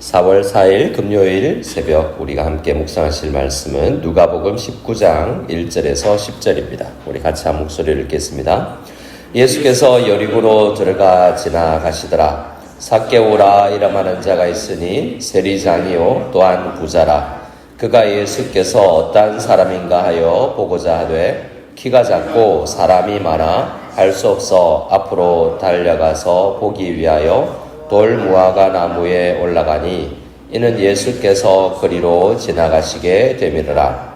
4월 4일 금요일 새벽 우리가 함께 묵상하실 말씀은 누가복음 19장 1절에서 10절입니다. 우리 같이 한 목소리를 읽겠습니다. 예수께서 여리고로 들어가 지나가시더라. 삭개오라 이름하는 자가 있으니 세리장이요 또한 부자라. 그가 예수께서 어떤 사람인가 하여 보고자 하되 키가 작고 사람이 많아 할 수 없어 앞으로 달려가서 보기 위하여 돌 무화과 나무에 올라가니 이는 예수께서 그리로 지나가시게 되미르라.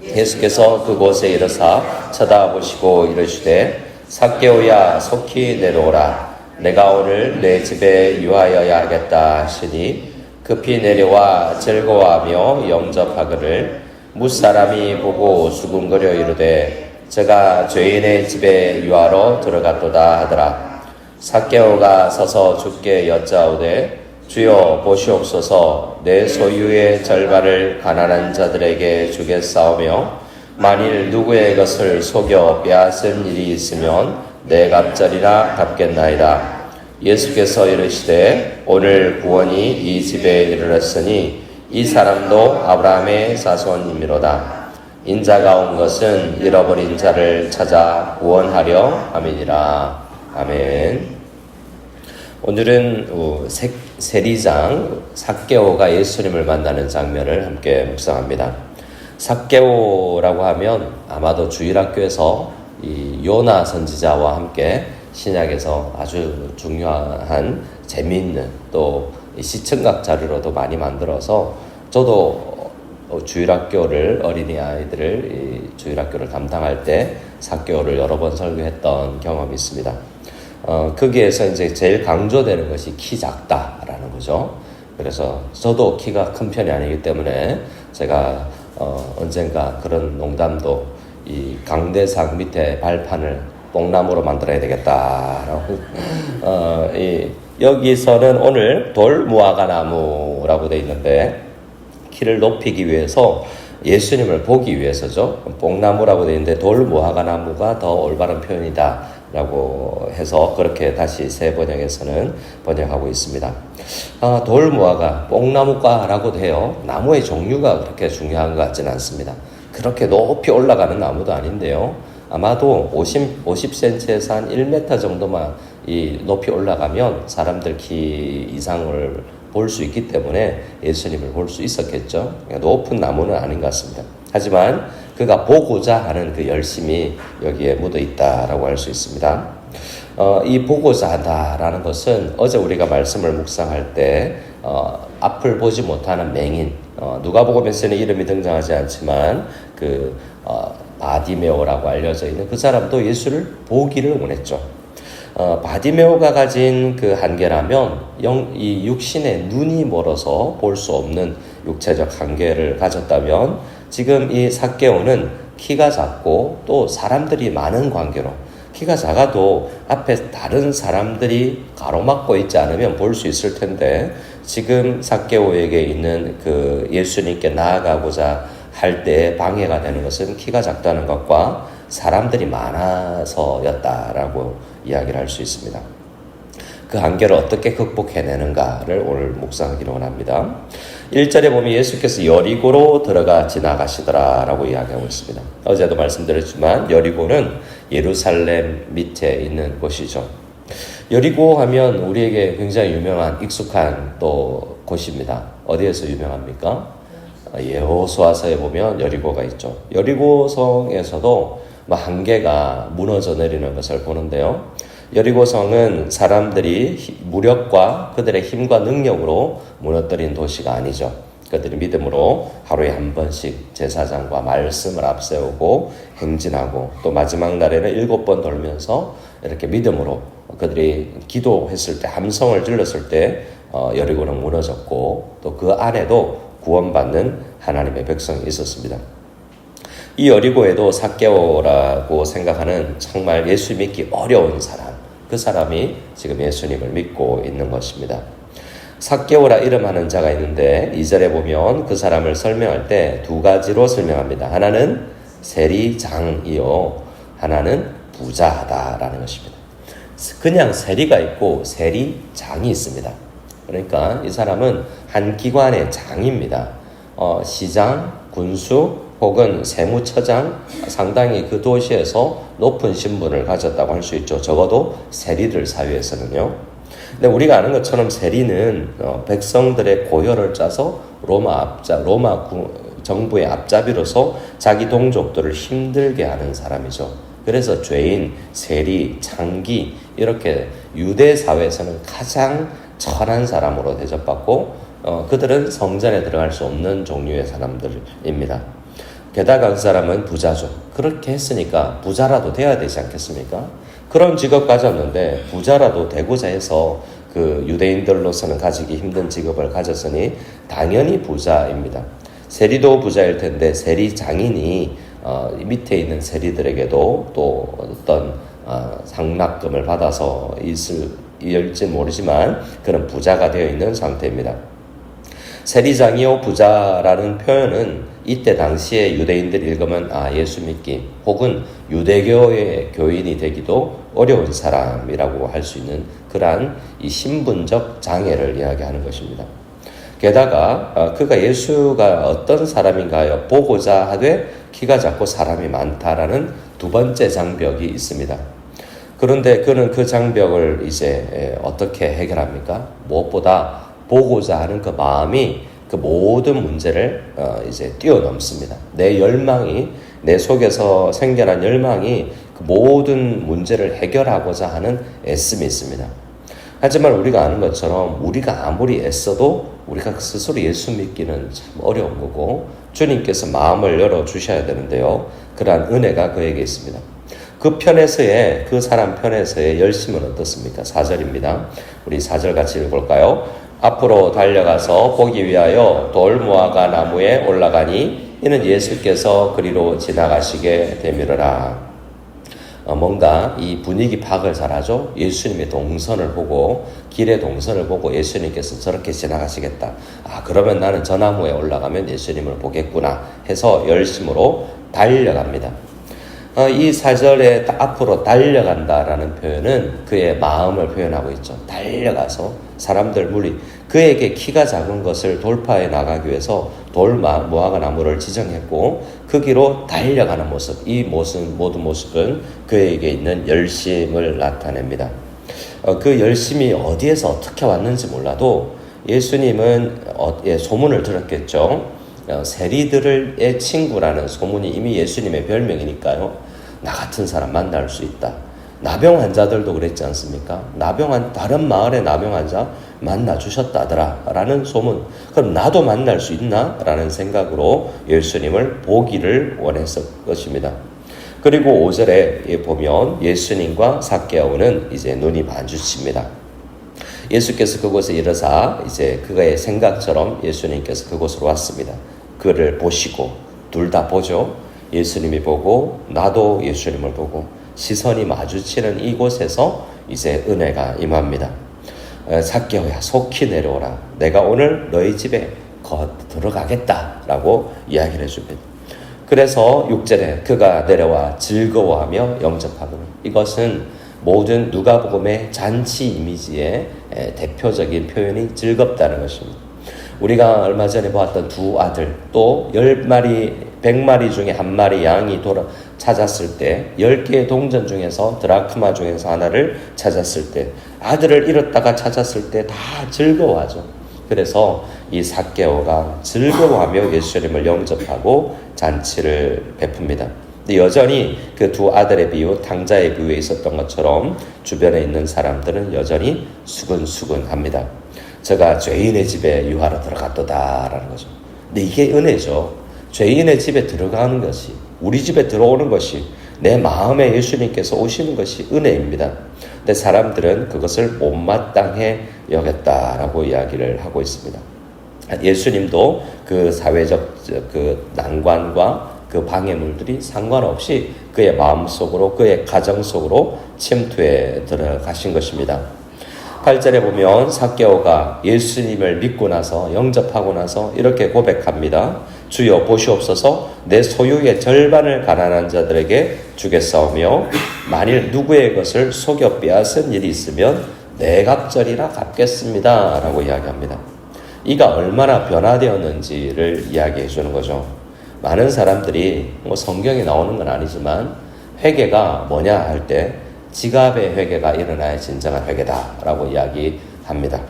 예수께서 그곳에 이르사 쳐다보시고 이르시되 삭개오야 속히 내려오라. 내가 오늘 내 집에 유하여야 하겠다 하시니 급히 내려와 즐거워하며 영접하기를 무사람이 보고 수군거려 이르되 제가 죄인의 집에 유하러 들어갔도다 하더라. 삭개오가 서서 주께 여짜오되 주여 보시옵소서 내 소유의 절반을 가난한 자들에게 주겠사오며 만일 누구의 것을 속여 빼앗은 일이 있으면 내 갑절이나 갚겠나이다. 예수께서 이르시되 오늘 구원이 이 집에 이르렀으니 이 사람도 아브라함의 자손이미로다. 인자가 온 것은 잃어버린 자를 찾아 구원하려 함이니라. 아멘. 오늘은 세리장 삭개오가 예수님을 만나는 장면을 함께 묵상합니다. 삭개오라고 하면 아마도 주일학교에서 이 요나 선지자와 함께 신약에서 아주 중요한 재미있는 또 시청각 자료로도 많이 만들어서 저도 주일학교를 어린이 아이들을 주일학교를 담당할 때 삭개오를 여러 번 설교했던 경험이 있습니다. 거기에서 이제 제일 강조되는 것이 키 작다라는 거죠. 그래서 저도 키가 큰 편이 아니기 때문에 제가 언젠가 그런 농담도 이 강대상 밑에 발판을 뽕나무로 만들어야 되겠다라고 여기서는 오늘 돌 무화과 나무라고 되어 있는데 키를 높이기 위해서 예수님을 보기 위해서죠. 뽕나무라고 되어 있는데 돌 무화과 나무가 더 올바른 표현이다 라고 해서 그렇게 다시 새 번역에서는 번역하고 있습니다. 돌 무화과, 뽕나무과라고도 해요. 나무의 종류가 그렇게 중요한 것 같지는 않습니다. 그렇게 높이 올라가는 나무도 아닌데요. 아마도 50cm에서 한 1m 정도만 이 높이 올라가면 사람들 키 이상을 볼 수 있기 때문에 예수님을 볼 수 있었겠죠. 높은 나무는 아닌 것 같습니다. 하지만 그가 보고자 하는 그 열심이 여기에 묻어 있다라고 할 수 있습니다. 이 보고자 한다라는 것은 어제 우리가 말씀을 묵상할 때 앞을 보지 못하는 맹인, 누가복음에서는 이름이 등장하지 않지만 그 바디메오라고 알려져 있는 그 사람도 예수를 보기를 원했죠. 바디메오가 가진 그 한계라면 이 육신의 눈이 멀어서 볼 수 없는 육체적 한계를 가졌다면 지금 이 삭개오는 키가 작고 또 사람들이 많은 관계로 키가 작아도 앞에 다른 사람들이 가로막고 있지 않으면 볼 수 있을 텐데 지금 삭개오에게 있는 그 예수님께 나아가고자 할 때 방해가 되는 것은 키가 작다는 것과 사람들이 많아서였다라고 이야기를 할 수 있습니다. 그 한계를 어떻게 극복해내는가를 오늘 묵상하기를 원합니다. 1절에 보면 예수께서 여리고로 들어가 지나가시더라 라고 이야기하고 있습니다. 어제도 말씀드렸지만 여리고는 예루살렘 밑에 있는 곳이죠. 여리고 하면 우리에게 굉장히 유명한 익숙한 또 곳입니다. 어디에서 유명합니까? 여호수아서에 보면 여리고가 있죠. 여리고성에서도 한계가 무너져 내리는 것을 보는데요. 여리고성은 사람들이 무력과 그들의 힘과 능력으로 무너뜨린 도시가 아니죠. 그들이 믿음으로 하루에 한 번씩 제사장과 말씀을 앞세우고 행진하고 또 마지막 날에는 7번 돌면서 이렇게 믿음으로 그들이 기도했을 때 함성을 질렀을 때 여리고는 무너졌고 또 그 안에도 구원받는 하나님의 백성이 있었습니다. 이 여리고에도 삭개오라고 생각하는 정말 예수 믿기 어려운 사람, 그 사람이 지금 예수님을 믿고 있는 것입니다. 삭개오라 이름하는 자가 있는데 2절에 보면 그 사람을 설명할 때 두 가지로 설명합니다. 하나는 세리장이요, 하나는 부자하다라는 것입니다. 그냥 세리가 있고 세리장이 있습니다. 그러니까 이 사람은 한 기관의 장입니다. 시장, 군수 혹은 세무처장, 상당히 그 도시에서 높은 신분을 가졌다고 할 수 있죠. 적어도 세리들 사회에서는요. 근데 우리가 아는 것처럼 세리는 백성들의 고혈을 짜서 로마 정부의 앞잡이로서 자기 동족들을 힘들게 하는 사람이죠. 그래서 죄인, 세리, 창기 이렇게 유대 사회에서는 가장 천한 사람으로 대접받고 그들은 성전에 들어갈 수 없는 종류의 사람들입니다. 게다가 그 사람은 부자죠. 그렇게 했으니까 부자라도 돼야 되지 않겠습니까? 그런 직업 가졌는데 부자라도 되고자 해서 그 유대인들로서는 가지기 힘든 직업을 가졌으니 당연히 부자입니다. 세리도 부자일 텐데 세리 장인이 밑에 있는 세리들에게도 또 어떤 상납금을 받아서 있을지 모르지만 그런 부자가 되어 있는 상태입니다. 세리장이요 부자라는 표현은 이때 당시에 유대인들이 읽으면 예수 믿기 혹은 유대교의 교인이 되기도 어려운 사람이라고 할 수 있는 그러한 이 신분적 장애를 이야기하는 것입니다. 게다가 그가 예수가 어떤 사람인가요? 보고자 하되 키가 작고 사람이 많다라는 두 번째 장벽이 있습니다. 그런데 그는 그 장벽을 이제 어떻게 해결합니까? 무엇보다 보고자 하는 그 마음이 그 모든 문제를 이제 뛰어넘습니다. 내 열망이, 내 속에서 생겨난 열망이 그 모든 문제를 해결하고자 하는 애씀이 있습니다. 하지만 우리가 아는 것처럼 우리가 아무리 애써도 우리가 스스로 예수 믿기는 참 어려운 거고 주님께서 마음을 열어주셔야 되는데요. 그러한 은혜가 그에게 있습니다. 그 사람 편에서의 열심은 어떻습니까? 4절입니다. 우리 4절 같이 읽어볼까요? 앞으로 달려가서 보기 위하여 돌무화과 나무에 올라가니 이는 예수께서 그리로 지나가시게 되밀어라. 뭔가 이 분위기 파악을 잘하죠. 예수님의 동선을 보고 길의 동선을 보고 예수님께서 저렇게 지나가시겠다. 그러면 나는 저 나무에 올라가면 예수님을 보겠구나 해서 열심으로 달려갑니다. 이 4절에 앞으로 달려간다라는 표현은 그의 마음을 표현하고 있죠. 달려가서 사람들 무리 그에게 키가 작은 것을 돌파해 나가기 위해서 돌무화과 나무를 지정했고 그 길로 달려가는 모습, 이 모든 모습은 그에게 있는 열심을 나타냅니다. 그 열심이 어디에서 어떻게 왔는지 몰라도 예수님은 소문을 들었겠죠. 세리들의 친구라는 소문이 이미 예수님의 별명이니까요. 나 같은 사람 만날 수 있다. 나병 환자들도 그랬지 않습니까? 다른 마을의 나병 환자 만나 주셨다더라 라는 소문. 그럼 나도 만날 수 있나? 라는 생각으로 예수님을 보기를 원했을 것입니다. 그리고 5절에 보면 예수님과 삭개오는 이제 눈이 마주칩니다. 예수께서 그곳에 이르사 이제 그의 생각처럼 예수님께서 그곳으로 왔습니다. 그를 보시고 둘 다 보죠. 예수님이 보고 나도 예수님을 보고 시선이 마주치는 이곳에서 이제 은혜가 임합니다. 삭개오야 속히 내려오라. 내가 오늘 너희 집에 들어가겠다라고 이야기를 해줍니다. 그래서 6절에 그가 내려와 즐거워하며 영접하고 이것은 모든 누가복음의 잔치 이미지의 대표적인 표현이 즐겁다는 것입니다. 우리가 얼마 전에 보았던 두 아들 또 100마리 중에 한 마리 양이 찾았을 때 10개의 동전 중에서 드라크마 중에서 하나를 찾았을 때 아들을 잃었다가 찾았을 때 다 즐거워하죠. 그래서 이 삭개오가 즐거워하며 예수님을 영접하고 잔치를 베풉니다. 근데 여전히 그 두 아들의 비유, 탕자의 비유에 있었던 것처럼 주변에 있는 사람들은 여전히 수근수근합니다. 저가 죄인의 집에 유하러 들어갔도다라는 거죠. 근데 이게 은혜죠. 죄인의 집에 들어가는 것이, 우리 집에 들어오는 것이, 내 마음에 예수님께서 오시는 것이 은혜입니다. 근데 사람들은 그것을 못마땅해 여겼다라고 이야기를 하고 있습니다. 예수님도 그 사회적 그 난관과 그 방해물들이 상관없이 그의 마음속으로 그의 가정 속으로 침투해 들어가신 것입니다. 8절에 보면 삭개오가 예수님을 믿고 나서 영접하고 나서 이렇게 고백합니다. 주여 보시옵소서 내 소유의 절반을 가난한 자들에게 주겠사오며 만일 누구의 것을 속여 빼앗은 일이 있으면 네 갑절이나 갚겠습니다 라고 이야기합니다. 이가 얼마나 변화되었는지를 이야기해 주는 거죠. 많은 사람들이 성경에 나오는 건 아니지만 회개가 뭐냐 할 때 지갑의 회개가 일어나야 진정한 회개다 라고 이야기합니다.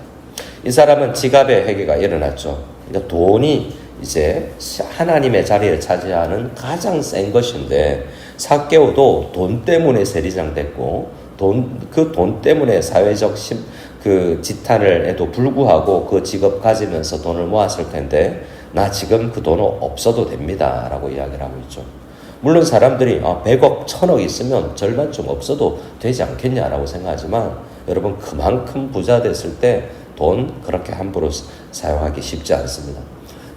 이 사람은 지갑의 회개가 일어났죠. 그러니까 돈이 이제 하나님의 자리를 차지하는 가장 센 것인데 삭개오도 돈 때문에 세리장됐고 그 돈 때문에 사회적 그 지탄을 해도 불구하고 그 직업 가지면서 돈을 모았을 텐데 나 지금 그 돈은 없어도 됩니다 라고 이야기를 하고 있죠. 물론 사람들이 100억, 1000억 있으면 절반쯤 없어도 되지 않겠냐라고 생각하지만 여러분 그만큼 부자 됐을 때 돈 그렇게 함부로 사용하기 쉽지 않습니다.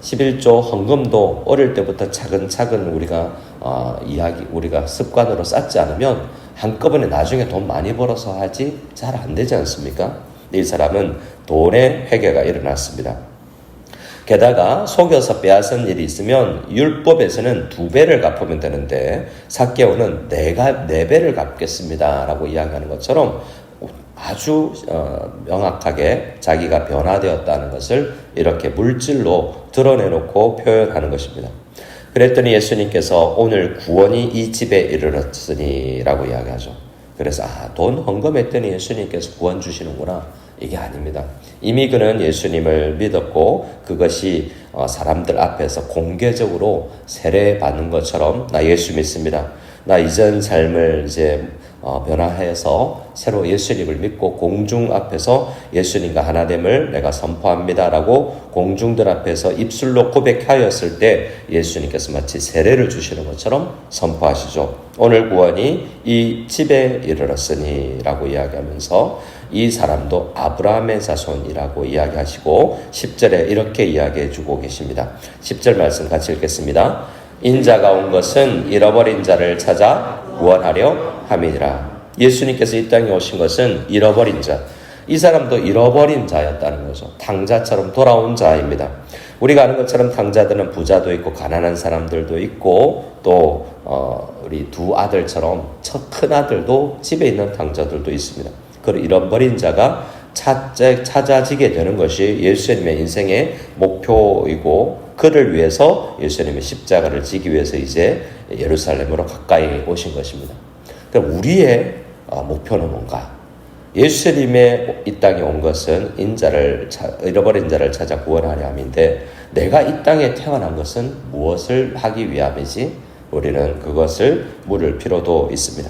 11조 헌금도 어릴 때부터 차근차근 우리가 습관으로 쌓지 않으면 한꺼번에 나중에 돈 많이 벌어서 하지 잘 안 되지 않습니까? 이 사람은 돈의 회개가 일어났습니다. 게다가 속여서 빼앗은 일이 있으면 율법에서는 2배를 갚으면 되는데 삭개오는 4배를 갚겠습니다 라고 이야기하는 것처럼 아주 명확하게 자기가 변화되었다는 것을 이렇게 물질로 드러내놓고 표현하는 것입니다. 그랬더니 예수님께서 오늘 구원이 이 집에 이르렀으니 라고 이야기하죠. 그래서 돈 헌금했더니 예수님께서 구원 주시는구나. 이게 아닙니다. 이미 그는 예수님을 믿었고 그것이 사람들 앞에서 공개적으로 세례받는 것처럼 나 예수 믿습니다. 나 이전 삶을 이제 변화해서 새로 예수님을 믿고 공중 앞에서 예수님과 하나됨을 내가 선포합니다라고 공중들 앞에서 입술로 고백하였을 때 예수님께서 마치 세례를 주시는 것처럼 선포하시죠. 오늘 구원이 이 집에 이르렀으니 라고 이야기하면서 이 사람도 아브라함의 자손이라고 이야기하시고 10절에 이렇게 이야기해 주고 계십니다. 10절 말씀 같이 읽겠습니다. 인자가 온 것은 잃어버린 자를 찾아 구원하려 함이니라. 예수님께서 이 땅에 오신 것은 잃어버린 자, 이 사람도 잃어버린 자였다는 거죠. 탕자처럼 돌아온 자입니다. 우리가 아는 것처럼 탕자들은 부자도 있고 가난한 사람들도 있고 또 우리 두 아들처럼 큰 아들도 집에 있는 탕자들도 있습니다. 그 잃어버린 자가 찾아지게 되는 것이 예수님의 인생의 목표이고 그를 위해서 예수님의 십자가를 지기 위해서 이제 예루살렘으로 가까이 오신 것입니다. 그럼 우리의 목표는 뭔가? 예수님의 이 땅에 온 것은 잃어버린 자를 찾아 구원하려 함인데 내가 이 땅에 태어난 것은 무엇을 하기 위함이지? 우리는 그것을 물을 필요도 있습니다.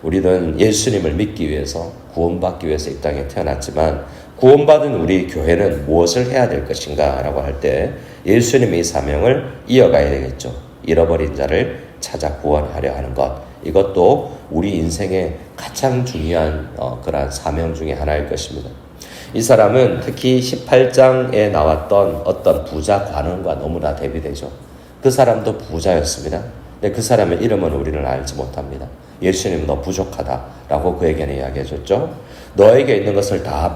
우리는 예수님을 믿기 위해서 구원받기 위해서 이 땅에 태어났지만 구원받은 우리 교회는 무엇을 해야 될 것인가 라고 할 때 예수님의 사명을 이어가야 되겠죠. 잃어버린 자를 찾아 구원하려 하는 것, 이것도 우리 인생의 가장 중요한 그러한 사명 중에 하나일 것입니다. 이 사람은 특히 18장에 나왔던 어떤 부자 관원과 너무나 대비되죠. 그 사람도 부자였습니다. 근데 그 사람의 이름은 우리는 알지 못합니다. 예수님은 너 부족하다라고 그에게는 이야기해줬죠. 너에게 있는 것을 다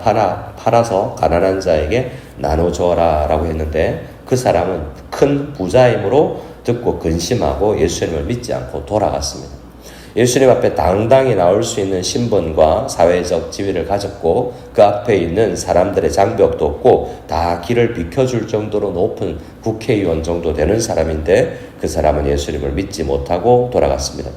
팔아서 가난한 자에게 나눠줘라 라고 했는데 그 사람은 큰 부자임으로 듣고 근심하고 예수님을 믿지 않고 돌아갔습니다. 예수님 앞에 당당히 나올 수 있는 신분과 사회적 지위를 가졌고 그 앞에 있는 사람들의 장벽도 없고 다 길을 비켜줄 정도로 높은 국회의원 정도 되는 사람인데 그 사람은 예수님을 믿지 못하고 돌아갔습니다.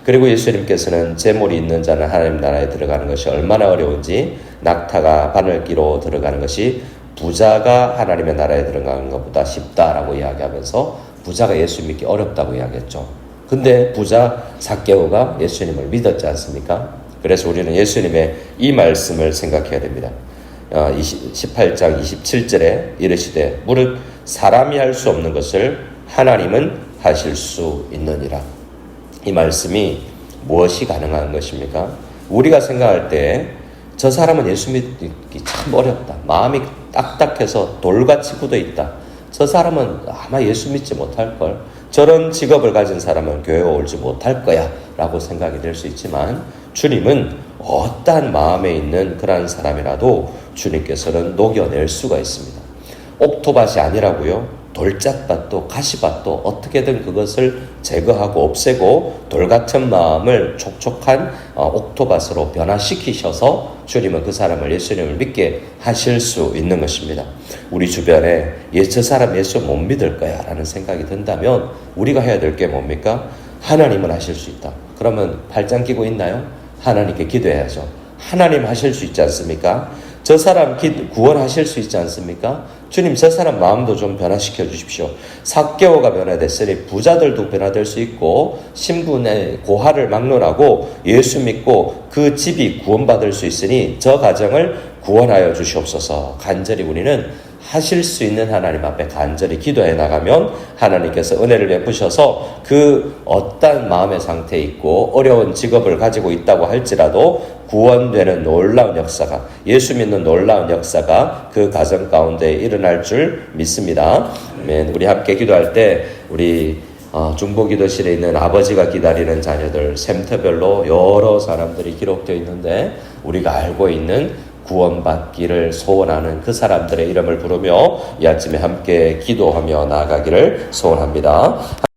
그리고 예수님께서는 재물이 있는 자는 하나님 나라에 들어가는 것이 얼마나 어려운지 낙타가 바늘기로 들어가는 것이 부자가 하나님의 나라에 들어가는 것보다 쉽다라고 이야기하면서 부자가 예수 믿기 어렵다고 이야기했죠. 근데 부자 삭개오가 예수님을 믿었지 않습니까? 그래서 우리는 예수님의 이 말씀을 생각해야 됩니다. 18장 27절에 이르시되 무릇 사람이 할 수 없는 것을 하나님은 하실 수 있느니라. 이 말씀이 무엇이 가능한 것입니까? 우리가 생각할 때 저 사람은 예수 믿기 참 어렵다. 마음이 딱딱해서 돌같이 굳어있다. 저 사람은 아마 예수 믿지 못할걸. 저런 직업을 가진 사람은 교회에 오지 못할 거야 라고 생각이 될 수 있지만 주님은 어떠한 마음에 있는 그러한 사람이라도 주님께서는 녹여낼 수가 있습니다. 옥토밭이 아니라고요? 돌짝밭도 가시밭도 어떻게든 그것을 제거하고 없애고 돌 같은 마음을 촉촉한 옥토밭으로 변화시키셔서 주님은 그 사람을 예수님을 믿게 하실 수 있는 것입니다. 우리 주변에 저 사람 예수 못 믿을 거야 라는 생각이 든다면 우리가 해야 될 게 뭡니까? 하나님은 하실 수 있다. 그러면 팔짱 끼고 있나요? 하나님께 기도해야죠. 하나님 하실 수 있지 않습니까? 저 사람 구원하실 수 있지 않습니까? 주님 저 사람 마음도 좀 변화시켜 주십시오. 삭개오가 변화됐으니 부자들도 변화될 수 있고 신분의 고하를 막론하고 예수 믿고 그 집이 구원받을 수 있으니 저 가정을 구원하여 주시옵소서. 간절히 우리는 하실 수 있는 하나님 앞에 간절히 기도해 나가면 하나님께서 은혜를 베푸셔서 그 어떤 마음의 상태에 있고 어려운 직업을 가지고 있다고 할지라도 구원되는 놀라운 역사가, 예수 믿는 놀라운 역사가 그 가정 가운데 일어날 줄 믿습니다. 아멘. 우리 함께 기도할 때 우리 중보기도실에 있는 아버지가 기다리는 자녀들 샘터별로 여러 사람들이 기록되어 있는데 우리가 알고 있는 구원받기를 소원하는 그 사람들의 이름을 부르며 이 아침에 함께 기도하며 나아가기를 소원합니다.